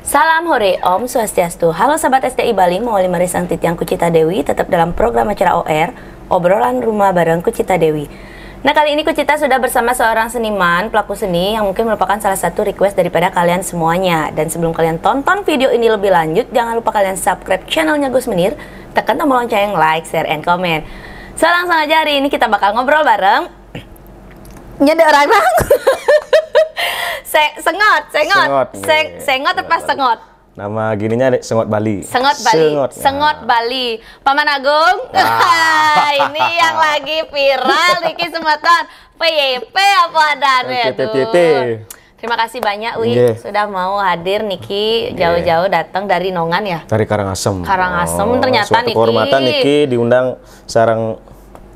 Salam hore, Om Swastiastu. Halo sahabat STI Bali, mau Marisang Titiang Kucita Dewi, tetap dalam program acara OR, obrolan rumah bareng Kucita Dewi. Nah, kali ini Kucita sudah bersama seorang seniman, pelaku seni yang mungkin merupakan salah satu request daripada kalian semuanya. Dan sebelum kalian tonton video ini lebih lanjut, jangan lupa kalian subscribe channelnya Gus Menir, tekan tombol lonceng, like, share, and comment. So, langsung aja hari ini kita bakal ngobrol bareng nyede orang bang. Sengot apa sengot? Nama gininya Sengot Bali. Sengot Bali. Paman Agung. Ini yang lagi viral Niki Sematan. PYP apa adanya tuh. Terima kasih banyak sudah mau hadir Niki jauh-jauh datang dari Nongan ya. Dari Karangasem. Ternyata Niki. Kehormatan Niki diundang sarang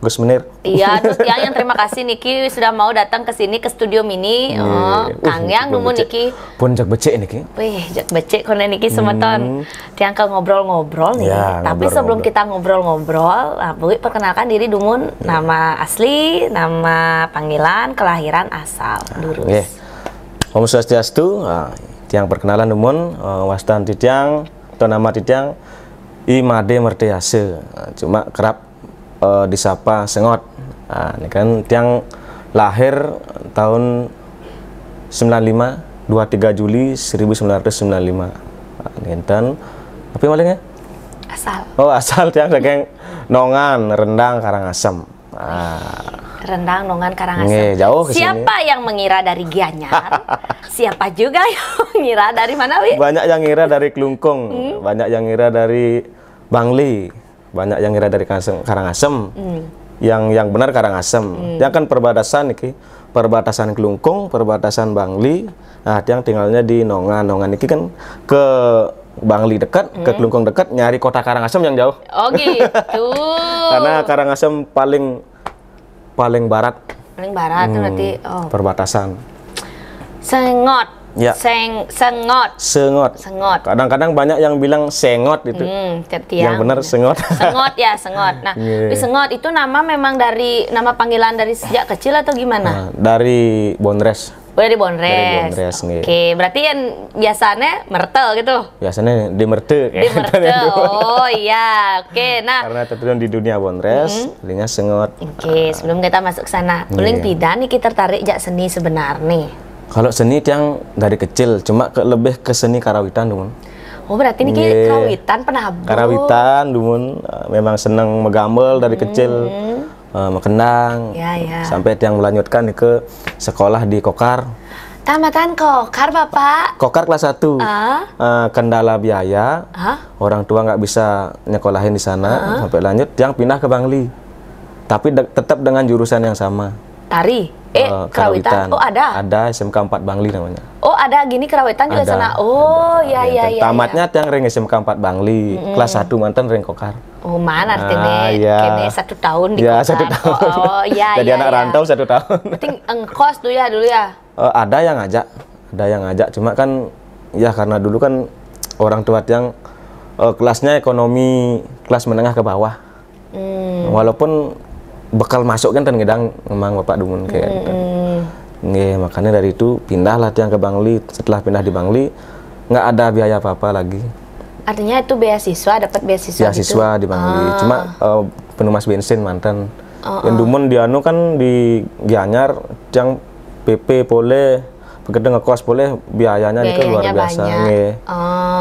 Gus Menir. Iya, terus yang terima kasih Niki sudah mau datang ke sini ke studio mini. Kang yang numun Niki. Pun jak becek Niki. Wih, jak becek kono Niki semeton. Tiang ke ngobrol-ngobrol nih. Ya, tapi sebelum kita ngobrol-ngobrol, Bu perkenalkan diri Dumun, nama asli, nama panggilan, kelahiran, asal, lurus. Om Swastiastu. Tiang perkenalan Dumun, wastan Titiang atau nama Titiang Imade Mertease. Cuma kerap disapa Sengot. Ini kan tiang lahir tahun 95, 23 Juli 1995. Dan apa malingnya? Asal. Oh, asal tiang saking Nongan, Rendang, Karangasem. Rendang, Nongan, Karangasem. Jauh ke siapa sini. yang mengira dari Gianyar? Siapa juga yang mengira dari mana, Wi? Banyak yang ngira dari Klungkung, banyak yang ngira dari Bangli. Banyak yang ngira dari Karangasem, yang benar Karangasem. Dia kan perbatasan nih, perbatasan Klungkung, perbatasan Bangli. Nah, yang tinggalnya di Nongan. Nongan ini kan ke Bangli dekat, ke Klungkung dekat, nyari kota Karangasem yang jauh. Oh gitu. Karena Karangasem paling barat. Paling barat berarti. Oh. Perbatasan. Sengot. Ya. Sengot. Kadang-kadang banyak yang bilang sengot itu. Yang benar sengot. Sengot ya, sengot. Nah, sengot itu nama memang dari nama panggilan dari sejak kecil atau gimana? Dari Bondres. Oh, dari Bondres. Oke, berarti yang biasanya mertel gitu. Biasanya di merte. Di merte. Oh iya, oke. Nah, karena terjun di dunia Bondres, jadinya sengot. Oke, sebelum kita masuk ke sana, paling tidak nih kita tertarik jak seni sebenarnya. Kalau seni yang dari kecil, cuma lebih ke seni karawitan, Dumun. Oh, berarti ini karawitan penabung. Karawitan, Dumun, memang senang megambel dari kecil, mekendang, sampai yang melanjutkan ke sekolah di Kokar. Tamatan Kokar, Bapak? Kokar kelas 1. Kendala biaya, orang tua nggak bisa nyekolahin di sana, sampai lanjut, yang pindah ke Bangli. Tapi tetap dengan jurusan yang sama. Tari? Karawitan. Oh, ada? Ada SMK 4 Bangli namanya. Oh, ada gini karawitan juga sana. Oh, iya. Tamatnya yang ring SMK 4 Bangli. Kelas 1 mantan ring Kokar. Oh, mana artinya? Kene 1 tahun di Kokar. 1 tahun. Oh, iya. Jadi anak rantau 1 tahun. Berarti engkos dulu ya? Ada yang ngajak. Cuma kan, ya karena dulu kan orang tua yang kelasnya ekonomi kelas menengah ke bawah. Walaupun bekal masuk kan ngedang memang Bapak Dumun kayak gitu. Makanya dari itu pindahlah tiang ke Bangli. Setelah pindah di Bangli nggak ada biaya apa-apa lagi. Artinya itu dapat beasiswa gitu? Di Bangli. Cuma penumas bensin mantan. Yang Dumun di anu kan di Gianyar yang PP boleh, begitu ngekos boleh, biayanya itu luar biasa.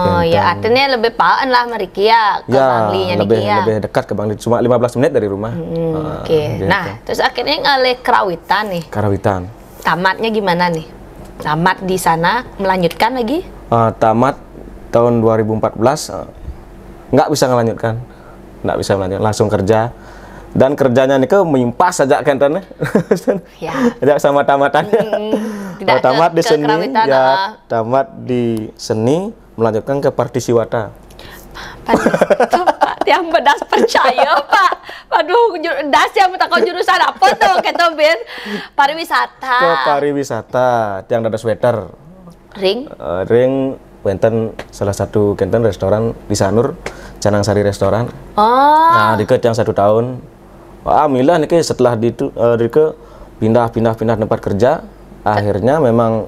Oh ya, artinya lebih paan lah mereka ya ke Bangli nya lebih dekat ke Bangli, cuma 15 menit dari rumah. Oke. Nah, terus akhirnya ngalih karawitan nih. Karawitan. Tamatnya gimana nih? Tamat di sana, melanjutkan lagi? Tamat tahun 2014, nggak bisa melanjutkan, langsung kerja. Dan kerjanya nih menyimpas saja kentennya. Ajak sama tamatannya. Tamat di seni, tamat di seni, melanjutkan ke partisiwata. Yang bedas percaya, Pak. Waduh, das yang minta kau jurusan apa tuh, kata Ben? Pariwisata. Ke pariwisata, yang ada sweater. Ring, wenten salah satu kenten restoran di Sanur, Canang Sari Restoran. Nah, deket yang 1 tahun. Alhamdulillah nih setelah pindah tempat kerja, akhirnya memang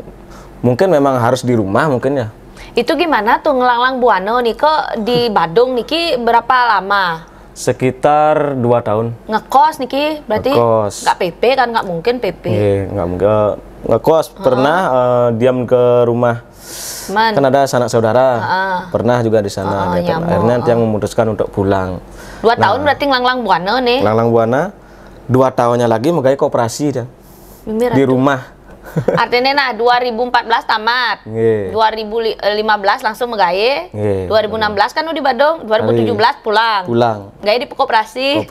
harus di rumah mungkin ya. Itu gimana tuh ngelanglang buana nih kok di Badung niki berapa lama? Sekitar 2 tahun. Ngekos niki berarti Ngekos. nggak PP kan, nggak mungkin PP. Nggak mungkin. Ngekos pernah diam ke rumah. Kan ada sanak saudara. Pernah juga di sana. Gitu. Akhirnya Tiang memutuskan untuk pulang. 2 tahun berarti ngelanglang buana nih. Ngelanglang buana. 2 tahunnya lagi megai koperasi dia. Di rumah. Artinya nah 2014 tamat, 2015 langsung megaye, 2016 kan udah di Badung, 2017 pulang. Gaya di koperasi.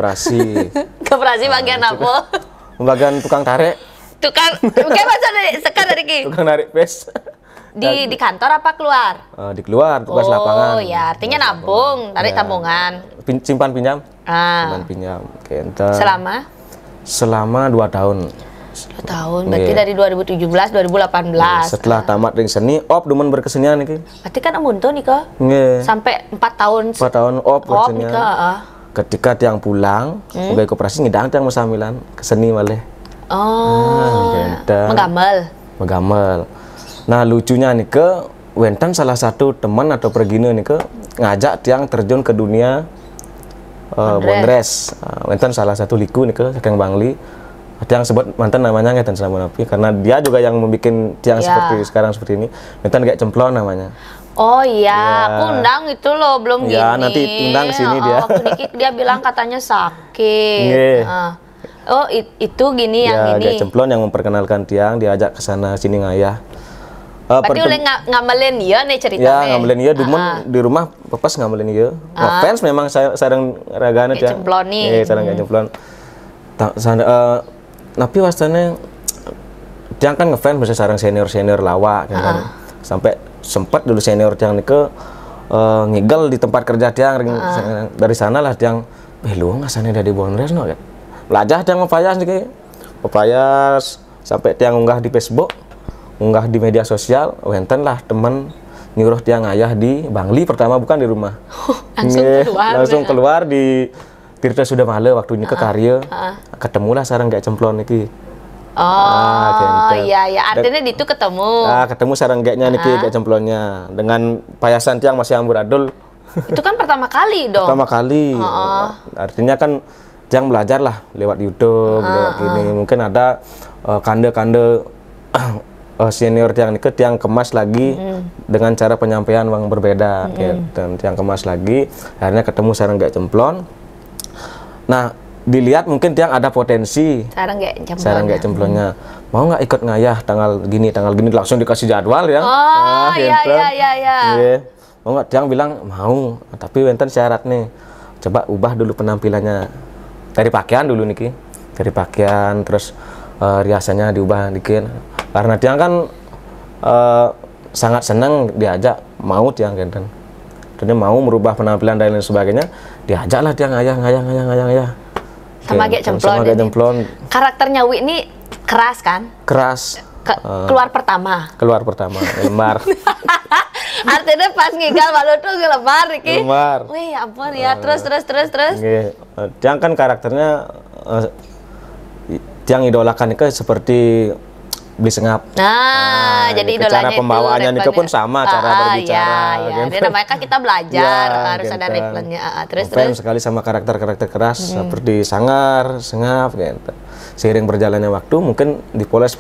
Koperasi bagian apa? Bagian tukang tarik. Kayak masa dari ki? Tukang tarik pes. Di kantor apa keluar? Di keluar, tugas lapangan. Oh ya, artinya nabung, tarik tabungan. Simpan pinjam. Simpan pinjam. Selama 2 tahun. 2 tahun, berarti dari 2017, 2018. Setelah tamat dari seni, demen berkesenian nih. Berarti kan amunto nih kok. Sampai 4 tahun. 4 tahun berkesenian. Ketika Tiang pulang, sebagai koperasi ngidang Tiang musamilan keseni malah. Menggamel. Nah lucunya nih Wentan salah satu teman atau pergina nih ngajak Tiang terjun ke dunia Bondres. Wentan salah satu liku nih saking Bangli. Tiang sebut mantan namanya Ngetan selama napi karena dia juga yang membuat Tiang seperti sekarang seperti ini. Ngetan kayak Cemplon namanya. Oh iya, aku undang itu loh belum gini. Ya nanti undang ke sini dia. Waktu dikit dia bilang katanya sakit. Oh itu gini yang ini. Kayak Cemplon yang memperkenalkan Tiang, diajak ke sana sini ngayah. Berarti oleh ngamelin dia nih ceritanya. Ya ngamelin dia, di rumah pepas ngamelin dia. Fans memang sarang ragana Tiang. Cemplon nih. Sarang kayak Cemplon. Tapi wasanya Tiang kan ngefans bisa sarang senior lawa kan. Sampai sempat dulu senior Tiang nih ngigel di tempat kerja Tiang. Dari sana lah Tiang lu ngasane dari Bondres no kan. Belajar Tiang ngepayas nih ngepayas sampai Tiang unggah di Facebook, unggah di media sosial. Wenten lah teman nyuruh Tiang ayah di Bangli pertama bukan di rumah. Langsung keluar di Tirta sudah malu waktu ini ke karya, ketemulah sarang kayak Cemplon niki. Iya, artinya di itu ketemu. Ketemu sarang kayaknya niki kayak Cemplonnya dengan payasan Tiang masih amburadul. Itu kan pertama kali dong. Pertama kali. Artinya kan Tiang belajar lah lewat YouTube, lewat gini. Mungkin ada kande-kande senior Tiang niki Tiang kemas lagi dengan cara penyampaian yang berbeda. Dan Tiang kemas lagi, akhirnya ketemu sarang kayak Cemplon. Nah, dilihat mungkin Tiang ada potensi sarang kayak Cemplonnya. Mau nggak ikut ngayah tanggal gini langsung dikasih jadwal ya. Iya. Mau nggak? Tiang bilang mau, tapi Wenten syarat nih. Coba ubah dulu penampilannya. Dari pakaian dulu niki. Dari pakaian terus riasannya diubah dikit. Karena Tiang kan sangat senang diajak, mau Tiang Wenten. Jadi mau merubah penampilan dan lain sebagainya, diajaklah Tiang ngayah. Sama kayak Cemplon. Karakternya Wi ini keras kan? Keras. Keluar pertama. Lembar. Artinya pas ngigal malu tuh lembar iki. Lembar. Wih, ampun ya. Terus. Tiang kan karakternya Tiang idolakan itu seperti beli sengap. Jadi idolanya cara pembawaannya itu pun sama, cara berbicara. Dia namanya kan kita belajar, harus ada replannya. Terus sekali sama karakter-karakter keras seperti sangar, sengap gitu. Seiring berjalannya waktu mungkin dipoles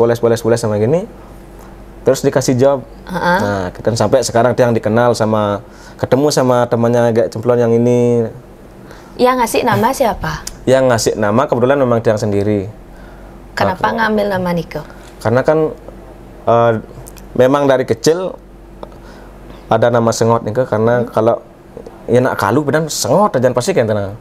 sama gini. Terus dikasih job. Nah, kita sampai sekarang Tiang dikenal ketemu sama temannya kayak Cemplon yang ini. Yang ngasih nama siapa? Yang ngasih nama kebetulan memang Tiang sendiri. Kenapa ngambil nama Niko? Karena kan memang dari kecil ada nama Sengot nih karena kalau ya nak kalu benar Sengot aja pasti kan tenang.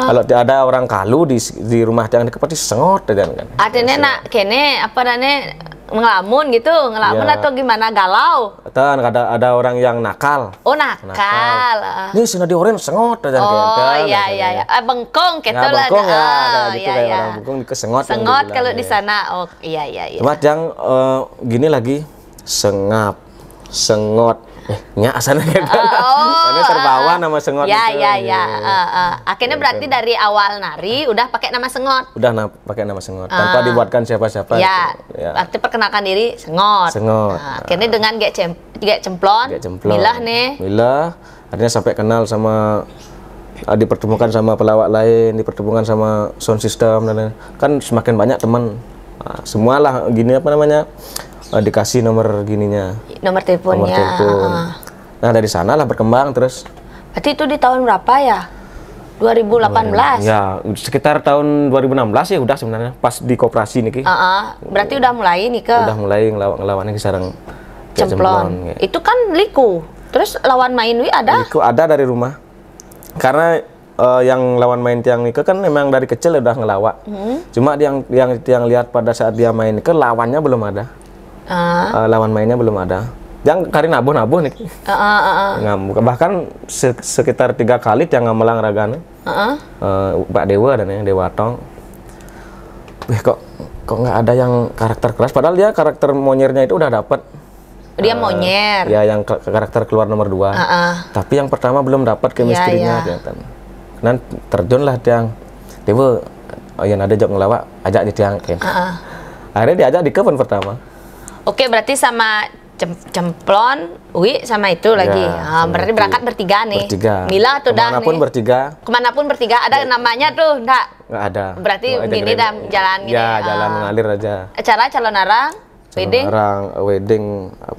Kalau ada orang kalu di rumah Tiang pasti Sengot aja kan. Artinya nak kene apa nane ngelamun atau gimana galau? Dan ada orang yang nakal. Oh nakal. Ini sini di oren Sengot aja. Iya. Bengkong gitu lah. Bengkong ya. Orang bengkong ke Sengot. Sengot kalau di sana. Iya. Cuma yang gini lagi Sengot. nyak sana gitu. Karena terbawa nama sengot ya, itu. ya. Akhirnya berarti dari awal nari udah pakai nama sengot. Udah pakai nama sengot tanpa dibuatkan siapa-siapa. Ya, gitu. Ya. berarti perkenalkan diri sengot. Sengot. Nah, akhirnya dengan gek cemplon, milah nih. Milah, akhirnya sampai kenal sama dipertemukan sama pelawak lain, dipertemukan sama sound system dan lain. Kan semakin banyak teman. Nah, semualah gini apa namanya? Dikasih nomor gininya. Nomor teleponnya. Nomor telepon. Nah, dari sanalah berkembang terus. Berarti itu di tahun berapa ya? 2018. Ya, sekitar tahun 2016 ya udah sebenarnya pas di koperasi nih Ki. Berarti udah mulai nih ke. Udah mulai ngelawannya Ki sareng Cemplon. Itu kan liku. Terus lawan main wi ada? Liku ada dari rumah. Karena yang lawan main tiang Nike kan memang dari kecil udah ngelawak. Cuma yang lihat pada saat dia main Nike lawannya belum ada. Lawan mainnya belum ada. Yang kari nabuh nih. Bahkan sekitar 3 kali yang ngamelang ragana. Pak Dewa dan yang Dewa Tong. Kok nggak ada yang karakter keras. Padahal dia karakter monyernya itu udah dapat. Dia monyer. Ya yang karakter keluar nomor 2. Tapi yang pertama belum dapat chemistry-nya. Dan terjunlah tiang Dewa. Yang ada jok ngelawak, ajak di tiang. Akhirnya diajak di kapan pertama. Oke, berarti sama Cemplon, Wi sama itu lagi. Berarti berangkat bertiga nih. Bertiga. Mila tuh dah kemanapun nih. bertiga. Kemanapun bertiga. Ada namanya tuh, enggak? Nggak ada. Berarti gini dah jalan gini. Ya, jalan mengalir aja. Acara calon arang, wedding. Wedding,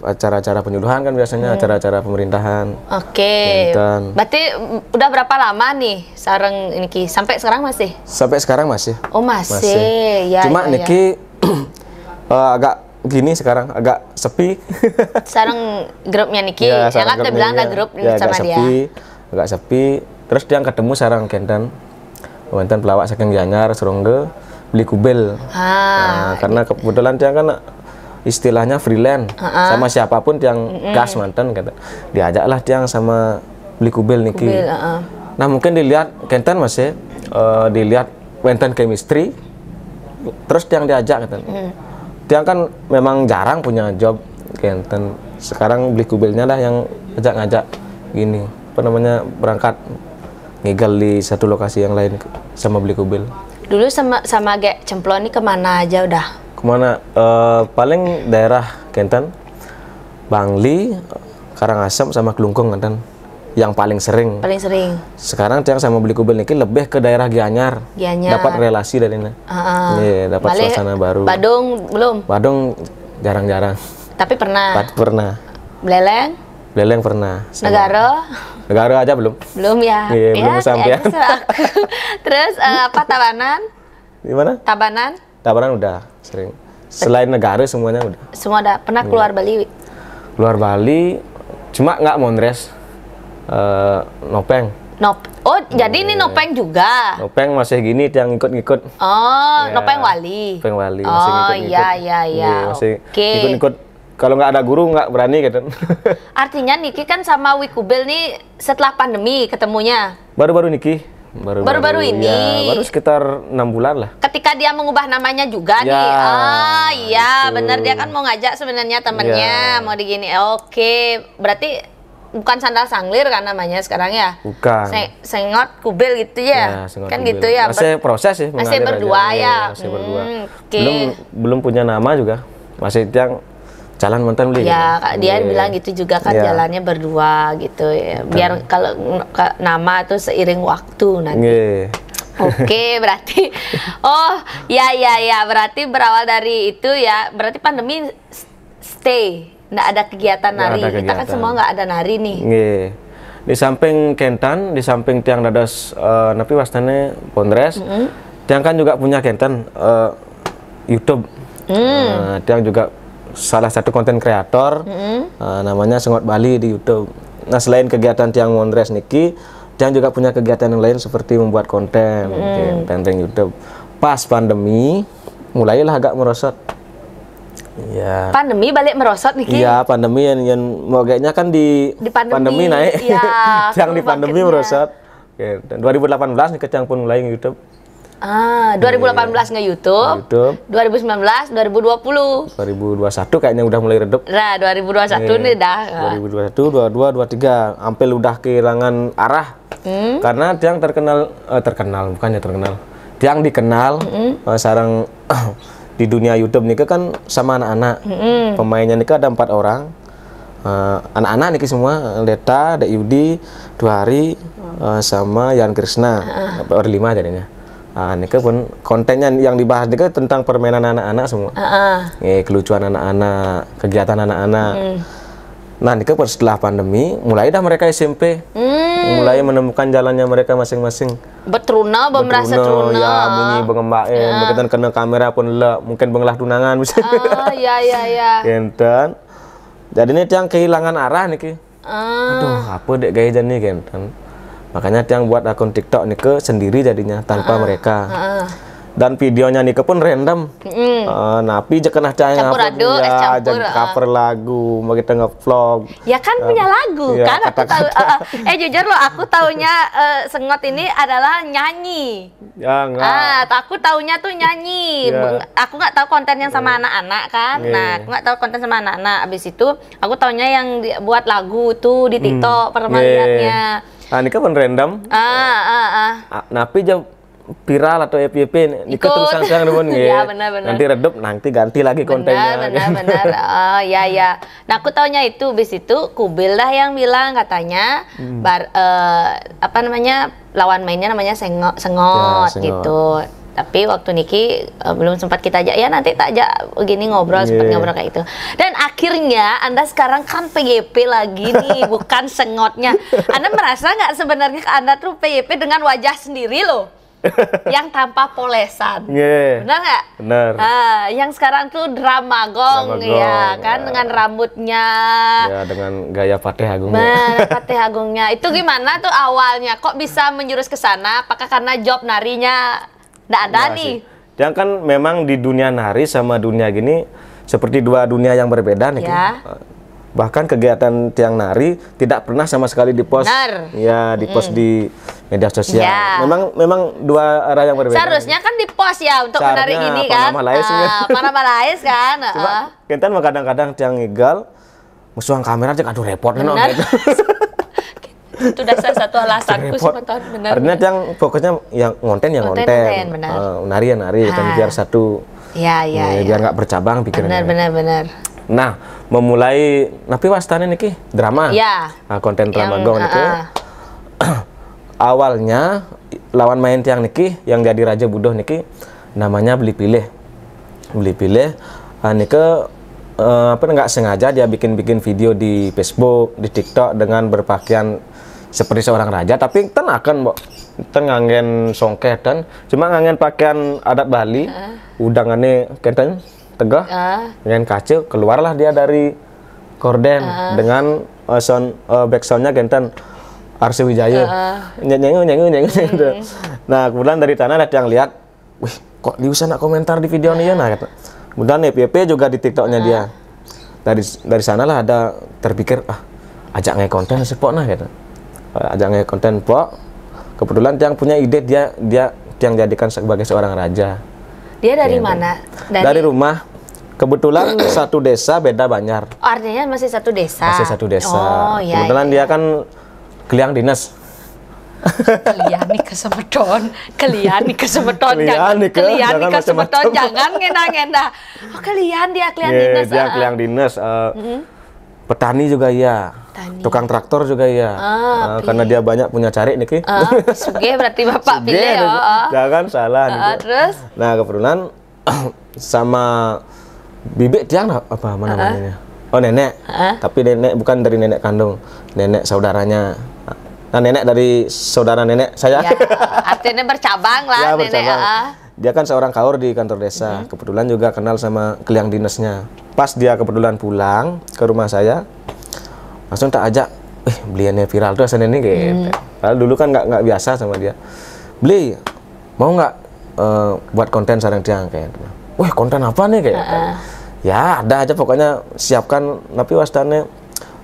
acara-acara penyuluhan kan biasanya, acara-acara pemerintahan. Oke. Berarti udah berapa lama nih sareng Niki? Sampai sekarang masih? Sampai sekarang masih. Oh, masih. Ya, cuma Niki agak gini sekarang, agak sepi. Sareng grupnya Niki, ya, yang kan bilang ada grup ya, sama agak sepi, agak sepi. Terus dia ketemu sareng Kenten pelawak saking Gianyar, Serongge, beli kubel. Karena kebetulan dia kan istilahnya freelance, sama siapapun yang gas mantan kata. Diajaklah dia sama beli kubel Niki. Nah mungkin dilihat Kenten masih dilihat Wenten chemistry, terus yang diajak kata. Dia kan memang jarang punya job Kenten. Sekarang beli kubelnya lah yang ngajak gini, apa namanya, berangkat ngigal di satu lokasi yang lain sama beli kubel. Dulu sama gek Cemplon ini kemana aja udah? Kemana? Paling daerah Kenten, Bangli, Karangasem sama Kelungkung kan yang paling sering. Paling sering. Sekarang yang sama beli kubel Niki lebih ke daerah Gianyar. Dapat relasi dari ini. Dapat suasana baru. Badung belum? Badung jarang-jarang. Tapi pernah. Pernah. Beleleng? Beleleng pernah. Negara aja belum. Belum ya? Belum sampai. Terus apa Tabanan? Gimana? Tabanan udah sering. Selain negara semuanya udah. Semua udah. Pernah keluar Bali? Keluar Bali, cuma nggak Mondres. Nopeng. Jadi ini Nopeng juga. Nopeng masih gini yang ngikut-ngikut. Nopeng Wali. Nopeng Wali masih ngikut-ngikut. Iya. Masih ngikut-ngikut. Kalau nggak ada guru nggak berani gitu. Artinya Niki kan sama Wikubel nih setelah pandemi ketemunya. Baru-baru Niki. Baru-baru ini. Ya, baru sekitar 6 bulan lah. Ketika dia mengubah namanya juga nih. Iya, benar, dia kan mau ngajak sebenarnya temennya mau digini. Oke, berarti bukan sandal sanglir kan namanya sekarang ya? Bukan. Sengot kubel gitu ya? Kan kubel. Gitu ya? Masih proses sih. Masih berdua aja. Masih berdua. Belum punya nama juga. Masih yang jalan mantan beli. Ya, Kak Dian bilang gitu juga kan, jalannya berdua gitu ya. Biar kalau nama tuh seiring waktu nanti. Oke, berarti ya berarti berawal dari itu ya. Berarti pandemi stay. Nggak ada kegiatan nari. Kita kan semua nggak ada nari nih. Di samping Kenten, di samping tiang dados napi wastane Pondres, tiang kan juga punya Kenten YouTube. Tiang juga salah satu konten kreator, namanya Sengot Bali di YouTube. Nah selain kegiatan tiang Pondres Niki, tiang juga punya kegiatan yang lain seperti membuat konten YouTube. Pas pandemi, mulailah agak merosot. Ya. Pandemi balik merosot nih Ki? Iya, pandemi yang mau kayaknya kan di pandemi naik. Ya, yang di pandemi merosot. Oke, dan 2018 nih Kecang pun mulai YouTube. 2018 nge-YouTube, 2019, 2020. 2021 kayaknya udah mulai redup. Nah, 2021 nih dah. 2021, 22, 23, hampir udah kehilangan arah. Karena Tiang Tiang dikenal sekarang di dunia YouTube nih kan sama anak-anak. Pemainnya nih ada 4 orang. Anak-anak nih semua, Leta, Dek Yudi, Duhari, sama Yan Krisna, orang 5 jadinya. Ini pun kontennya yang dibahas ini tentang permainan anak-anak semua, kelucuan anak-anak, kegiatan anak-anak. Nah, ini pun setelah pandemi, mulai dah mereka SMP, mulai menemukan jalannya mereka masing-masing. Betruna, merasa truna. Ya, bunyi bengembain, berkaitan kena kamera pun le, mungkin bengelah tunangan bisa. Ya. Genten. Jadi ini Tiang kehilangan arah nih. Aduh, apa dek gaya jadi genten. Makanya Tiang buat akun TikTok nih sendiri jadinya tanpa mereka. Dan videonya nih pun random. Napi je kena Tiang campur aduk, cover lagu, mau kita nge-vlog. Ya kan punya lagu ya, kan aku tahu. Jujur loh, aku taunya Sengot ini adalah nyanyi. Ya enggak. Aku taunya tuh nyanyi. Aku nggak tahu konten yang sama anak-anak kan. Nah, aku nggak tahu konten sama anak-anak. Abis itu aku taunya yang buat lagu tuh di TikTok permainannya. Ini kan random. Napi jauh viral atau FYP ikut terus sang demun ya, benar. Nanti redup, nanti ganti lagi kontennya. Benar. Oh ya. Nah, aku taunya itu bis itu Kubil dah yang bilang katanya lawan mainnya namanya Sengot ya, gitu. Tapi waktu Niki belum sempat kita ajak, ya nanti tak ajak begini ngobrol, sempat ngobrol kayak itu. Dan akhirnya Anda sekarang kan PYP lagi nih, bukan Sengotnya. Anda merasa nggak sebenarnya Anda tuh PYP dengan wajah sendiri loh? Yang tanpa polesan, benar nggak? Benar. Yang sekarang tuh Dramagong, ya kan, dengan rambutnya, ya dengan gaya Fatih Agung. Fatih Agungnya itu gimana tuh awalnya? Kok bisa menjurus ke sana? Apakah karena job narinya nggak ada nih? Yang kan memang di dunia nari sama dunia gini seperti dua dunia yang berbeda nih. Bahkan kegiatan Tiang nari tidak pernah sama sekali dipost. Ya, dipost di media sosial. Memang dua arah yang berbeda. Seharusnya kan dipost ya untuk menari ini kan. Para malais kan. Cuma kita kadang-kadang Tiang ngigal, musuhan kamera aja aduh repot nih. Itu dasar satu alasanku sih, benar. Artinya Tiang fokusnya yang ngonten. Nari kan biar satu. Biar nggak bercabang pikirannya. Benar. Nah, memulai napi wastane niki drama. Konten Dramagong niki. Awalnya lawan main Tiang niki yang jadi Raja Budoh niki namanya Beli Pilih. Niki nggak sengaja dia bikin video di Facebook, di TikTok dengan berpakaian seperti seorang raja, tapi tenakan ngangen songketan, cuma ngangen pakaian adat Bali, udangannya kenten tegah, dengan kaca, keluarlah dia dari korden dengan backsoundnya kenten Arsi Wijaya, nyanyi. Nah, kemudian dari tanah ada yang lihat, wih, kok dia nak komentar di video ini ya, nah, kata. Kemudian FYP juga di TikToknya dia. Dari sanalah ada terpikir, ajak nge konten sepok nah, gitu. Ajak nge konten pok. Kebetulan Tiang punya ide dia Tiang jadikan sebagai seorang raja. Dia dari mana? Dari rumah. Kebetulan satu desa beda Banjar. Artinya masih satu desa. Masih satu desa. Kebetulan dia kan keliang dinas. Kalian nih kesemeton, jangan ngena. Kalian dia keliang dinas. Dia keliang dinas. Petani juga iya. Tukang traktor juga iya. Karena dia banyak punya cari nih. Suge berarti Bapak pilih ya. Jangan salah nih. Terus? Nah, kebetulan sama bibik Tiang apa namanya? Oh, nenek. Tapi nenek bukan dari nenek kandung, nenek saudaranya. Nah, nenek dari saudara nenek saya. Ya, artinya bercabang lah. Ya, bercabang. Dia kan seorang kaur di kantor desa. Kebetulan juga kenal sama keliang dinasnya. Pas dia kebetulan pulang ke rumah saya, langsung tak ajak, beliannya viral tuh asalnya ini gitu. Padahal dulu kan nggak biasa sama dia. Beli, mau nggak buat konten sarang Tiang kayak gitu. Wih, konten apa nih kayak? Ya ada aja pokoknya siapkan. Tapi wastane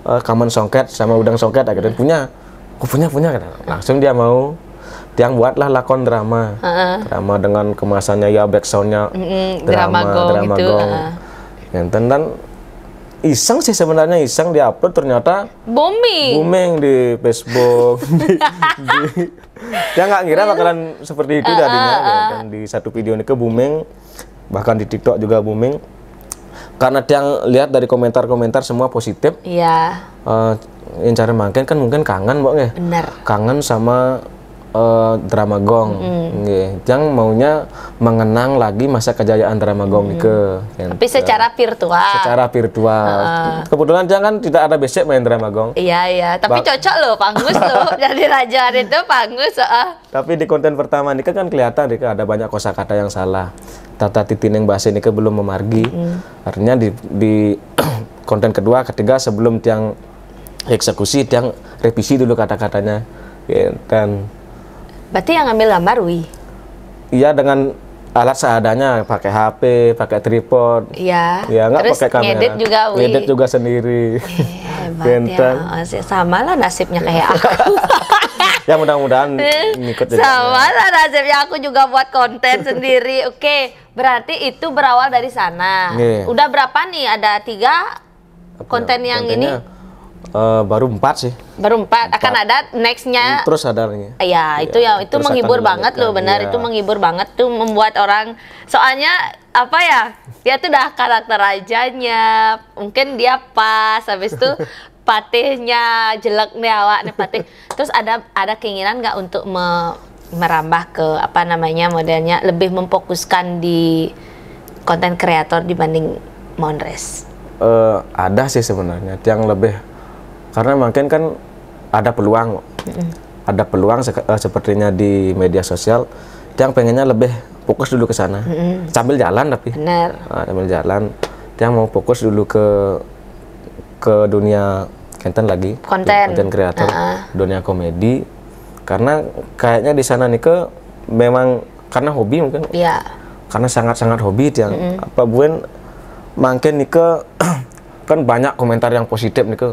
kaman songket sama udang songket gitu. Punya. Aku punya kan. Langsung dia mau tiang buatlah lakon drama. Drama dengan kemasannya ya backsoundnya drama gong itu. Ngenten dan iseng sih sebenarnya, iseng diupload ternyata booming di Facebook. Dia nggak ngira bakalan seperti itu jadinya. Dan di satu video ini ke booming, bahkan di TikTok juga booming. Karena yang lihat dari komentar-komentar semua positif. Iya. Yang cari makin kan mungkin kangen, Mbak ya. Bener. Kangen sama drama gong. Yang maunya mengenang lagi masa kejayaan drama gong Tapi secara virtual. Secara virtual. Kebetulan dia kan tidak ada basic main drama gong. Iya. Tapi cocok loh, Pangus loh. Jadi raja itu Pangus. Tapi di konten pertama ini kan kelihatan ada banyak kosakata yang salah. Tata titineng bahasa ini belum memargi. Artinya di konten kedua, ketiga sebelum tiang eksekusi, tiang revisi dulu kata-katanya. Dan berarti yang ngambil gambar Wi? Iya, dengan alat seadanya, pakai HP, pakai tripod. Iya. Ya, nggak pakai kamera. Ngedit juga Wi. Ngedit juga sendiri. Hebat ya. Sama lah nasibnya kayak aku. Ya mudah-mudahan ngikut juga. Sama lah nasibnya, aku juga buat konten sendiri. Oke, berarti itu berawal dari sana. Udah berapa nih? Ada 3 konten yang ini? Baru 4 sih. Baru 4. Akan ada nextnya. Terus ada nih. Iya, itu menghibur banget loh, benar. Itu menghibur banget tuh, membuat orang. Soalnya apa ya? Dia tuh udah karakter rajanya. Mungkin dia pas, habis itu patihnya jelek nih awak nih patih. Terus ada keinginan nggak untuk merambah ke apa namanya modelnya, lebih memfokuskan di konten kreator dibanding Monres? Ada sih sebenarnya yang lebih, karena mungkin kan ada peluang, ada peluang sepertinya di media sosial yang pengennya lebih fokus dulu ke sana, sambil jalan tapi. Benar. Sambil jalan, yang mau fokus dulu ke dunia konten kreator, dunia komedi, karena kayaknya di sana nih memang karena hobi mungkin, karena sangat hobi yang apa buen makin nih kan banyak komentar yang positif nih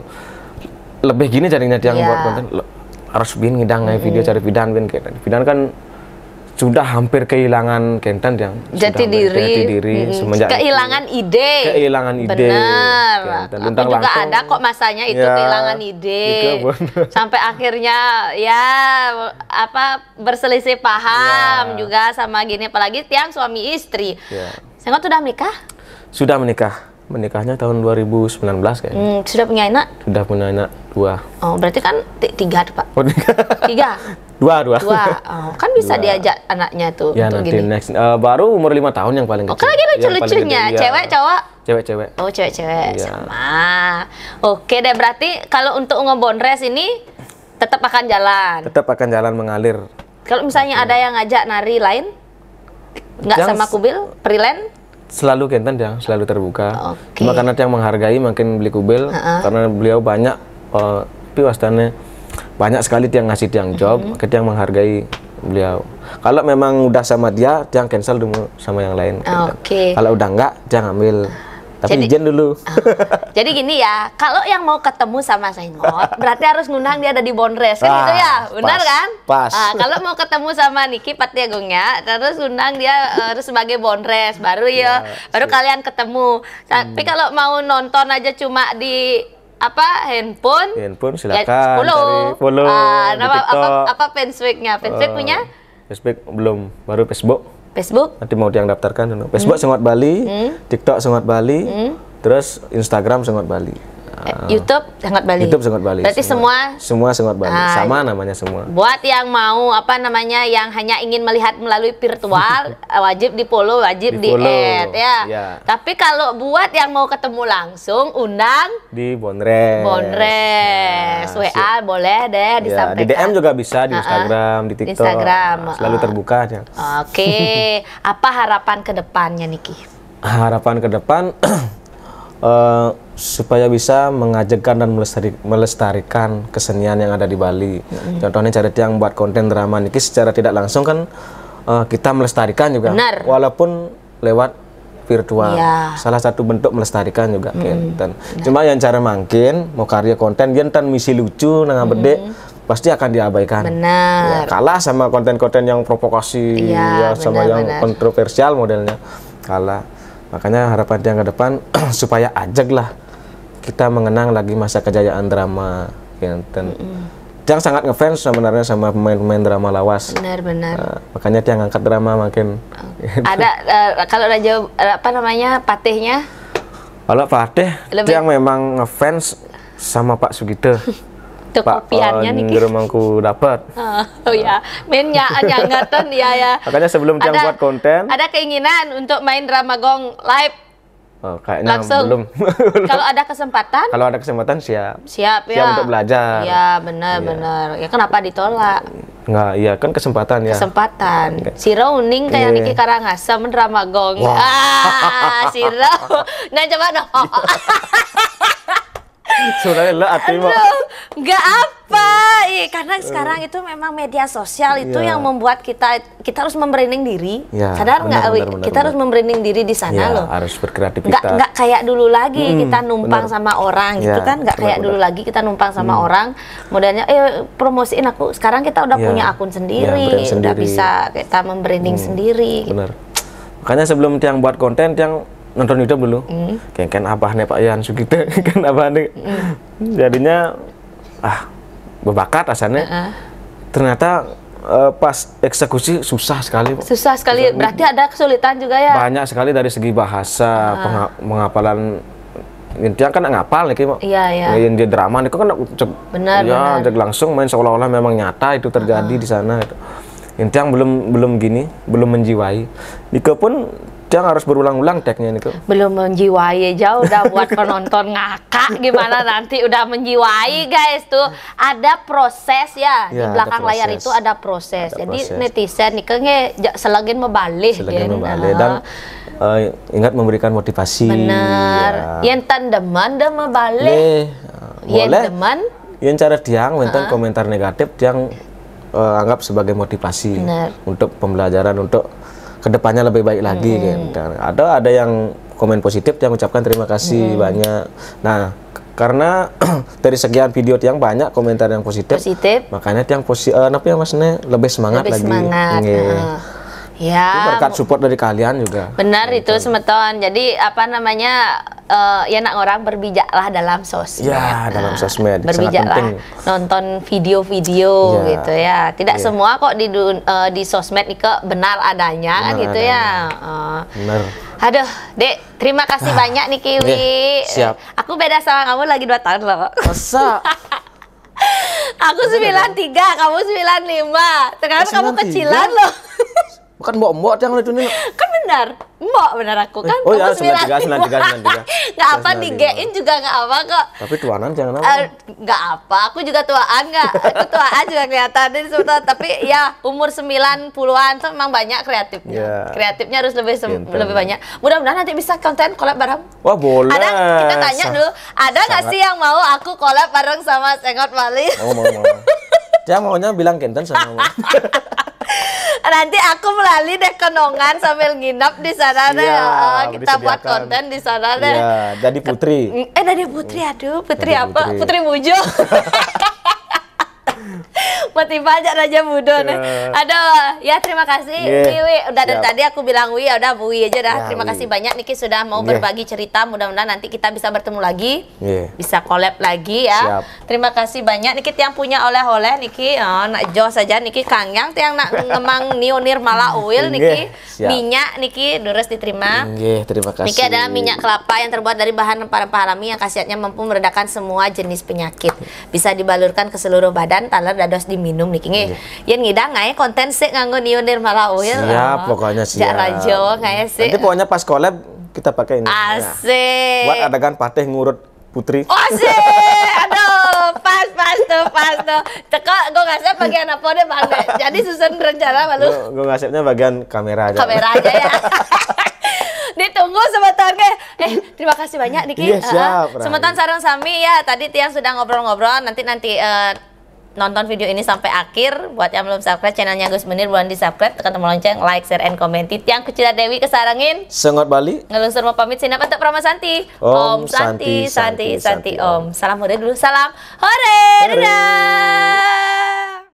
lebih gini jadinya yang buat konten harus ngidang video cari bidan kan sudah hampir kehilangan Kentan yang jati diri semenjak kehilangan ide. Benar. Aku juga ada kok masanya itu kehilangan ide. Sampai akhirnya berselisih paham juga sama gini, apalagi tiang suami istri. Sengot sudah menikah? Sudah menikah. Menikahnya tahun 2019 kayaknya. Sudah punya anak? Sudah punya anak 2. Oh, berarti kan 3 tuh, Pak. 3? 2. Oh, kan bisa diajak anaknya tuh ya, untuk nanti gini. Next. Baru umur 5 tahun yang paling kecil. Kan lagi lucu-lucunya. Cewek, cowok? Cewek. Oh, cewek. Sama. Oke deh, berarti kalau untuk ngebonres ini tetap akan jalan? Tetap akan jalan mengalir. Kalau misalnya ada yang ngajak nari lain? Nggak sama kubil? Freelance? Selalu Kentan yang selalu terbuka. Cuma karena yang menghargai makin beli kubil, karena beliau banyak piwastannya banyak sekali yang ngasih tiang job, kita yang menghargai beliau. Kalau memang udah sama dia cancel dulu sama yang lain. Kalau udah enggak, dia ngambil. Tapi izin dulu. Jadi gini ya, kalau yang mau ketemu sama Sengot, berarti harus ngundang dia ada di Bonres, kan gitu ya? Benar kan? Pas. Kalau mau ketemu sama Niki Patiagungnya, terus undang dia harus sebagai Bonres, baru baru kalian ketemu. Tapi kalau mau nonton aja cuma di handphone silakan follow apa fansweeknya punya? Facebook belum, baru Facebook nanti mau yang daftarkan dulu. Facebook Sengot Bali, TikTok Sengot Bali, terus Instagram Sengot Bali, YouTube Sengot Bali. Berarti semua Sengot Bali. Sama namanya semua. Buat yang mau yang hanya ingin melihat melalui virtual, wajib di-follow, wajib di-add ya. Tapi kalau buat yang mau ketemu langsung, undang di Bonres. WA boleh deh disampaikan. Di DM juga bisa, di Instagram, di TikTok. Selalu terbuka ya. Oke. Apa harapan ke depannya, Niki? Harapan ke depan supaya bisa mengajarkan dan melestarikan kesenian yang ada di Bali. Contohnya cara yang buat konten drama Niki secara tidak langsung kan kita melestarikan juga. Benar. Walaupun lewat virtual. Salah satu bentuk melestarikan juga Kentan. Cuma yang cara makin mau karya konten dia misi lucu nang bedek pasti akan diabaikan. Benar. Ya, kalah sama konten-konten yang provokasi, Iya, sama yang kontroversial modelnya. Kalah. Makanya harapan Tiang ke depan supaya ajak lah kita mengenang lagi masa kejayaan drama. Dan Tiang sangat ngefans sebenarnya sama pemain-pemain drama lawas. Benar. Nah, makanya Tiang angkat drama makin. Ada kalau udah jauh apa namanya patihnya? Kalau Fatih, Tiang memang ngefans sama Pak Sugite. Itu kopiannya nih. Geremangku dapat. Oh ya, mainnya nyangatan ya. Makanya sebelum Tiang buat konten, ada keinginan untuk main drama gong live. Oh, kayaknya langsung. Belum. Kalau ada kesempatan? Kalau ada kesempatan siap. Siap ya. Siap untuk belajar. Iya, benar. Ya kenapa ditolak? Enggak, iya kan kesempatan ya. Kesempatan. Si Rauning kayak Niki Karangasem drama gong. Si Rau. Nah coba dong. Sebenarnya lah hati nggak apa, karena sekarang itu memang media sosial itu yang membuat kita harus membranding diri. Sadar nggak, kita harus membranding diri di sana loh. Harus berkreativitas. Nggak kayak dulu lagi kita numpang sama orang gitu kan, nggak kayak dulu lagi kita numpang sama orang. Modelnya, promosiin aku. Sekarang kita udah punya akun sendiri, udah bisa kita membranding sendiri. Bener. Makanya sebelum Tiang buat konten, Tiang nonton YouTube dulu, kan abahnya Pak Yan Sugite, kan abahnya, jadinya berbakat asalnya. Ternyata pas eksekusi susah sekali. Susah sekali, berarti ada kesulitan juga ya? Banyak sekali dari segi bahasa, pengapalan. Intinya kan ngapal nih, Iya. Yang dia drama nih kan benar. Langsung main seolah-olah memang nyata itu terjadi di sana. Intinya belum menjiwai. Niko pun Tiang harus berulang-ulang tagnya nih. Belum menjiwai, jauh udah buat penonton ngakak gimana nanti udah menjiwai guys tuh. Ada proses ya, di belakang layar itu ada proses. Jadi netizen nih kayaknya selagin membalik. Dan ingat memberikan motivasi. Benar. Yang tandeman dah membalik. Yang teman. Yang cara Tiang wenten komentar negatif Tiang anggap sebagai motivasi untuk pembelajaran untuk kedepannya lebih baik lagi kan. Ada yang komen positif yang ucapkan terima kasih banyak. Nah, karena dari sekian video Tiang banyak komentar yang positif. Makanya Tiang maksudnya lebih semangat lagi. Ya, berkat support dari kalian juga. Benar itu semeton. Jadi apa namanya ya nak orang berbijaklah dalam sosmed. Ya, dalam sosmed. Berbijaklah, nonton video-video gitu ya. Tidak semua kok di sosmed itu benar adanya kan gitu ya. Benar. Aduh, Dek, terima kasih banyak nih Kiwi. Siap. Aku beda sama kamu lagi 2 tahun loh. Masa? Aku 93, kamu 95. Sekarang kamu kecilan loh. Bukan mbok-mbok yang itu nih. Kan benar. Mbok benar aku kan. Oh ya, 93. Nggak apa, digein juga nggak apa kok. Tapi tuanan jangan apa. Nggak apa, aku juga tuaan nggak. Aku tuaan juga kelihatan ini sebetulnya. Tapi ya umur 90-an tuh memang banyak kreatifnya. Kreatifnya harus lebih banyak. Mudah-mudahan nanti bisa konten collab bareng. Wah boleh. Ada, kita tanya dulu. Ada nggak sih yang mau aku collab bareng sama Sengot Bali? Mau. Dia maunya bilang Kenten sama mau. Nanti aku melalui deh Kenongan sambil nginap di sana deh. Kita buat konten di sana deh. Iya, jadi Putri. Dari Putri, aduh, Putri apa? Putri Mujo. Motiva aja Raja Mudo nih. Aduh, ya terima kasih Wi. Udah dari tadi aku bilang Wi, ya udah Bu Wi aja dah. Terima kasih banyak Niki sudah mau berbagi cerita. Mudah-mudahan nanti kita bisa bertemu lagi. Bisa collab lagi ya. Terima kasih banyak Niki yang punya oleh-oleh Niki. Nak jos saja Niki kangyang tiang nak ngemang Nionir Mala Oil Niki. Minyak Niki durus diterima. Terima kasih. Niki adalah minyak kelapa yang terbuat dari bahan rempah-rempah alami yang khasiatnya mampu meredakan semua jenis penyakit. Bisa dibalurkan ke seluruh badan, taler dados diminum Niki nge. Yen ngidang ngai konten sik nganggo Nionir Mala Oil. Siap, pokoknya siap. Jak rajo ngai sik. Nanti pokoknya pas collab kita pakai ini. Asik. Buat adegan patih ngurut Putri. Asik. Aduh, pas tuh. Teko gue ngasih bagian apa deh Bang. Jadi susun rencana malu. Gue ngasihnya bagian kamera aja. Kamera aja ya. Ditunggu sebentar ke. Terima kasih banyak Niki. Iya, siap. Semeton sarung sami ya. Tadi Tiang sudah ngobrol-ngobrol. Nanti nonton video ini sampai akhir. Buat yang belum subscribe channelnya Gus Munir, buruan di subscribe, tekan tombol lonceng, like, share, and comment. Titiang Kucita Dewi kesarangin Sengot Bali. ngelusur mau pamit sinap untuk Prama Santi. Om Santi, Santi, Santi, Santi, Om. Om. Salam hore dulu, salam hore, dadah.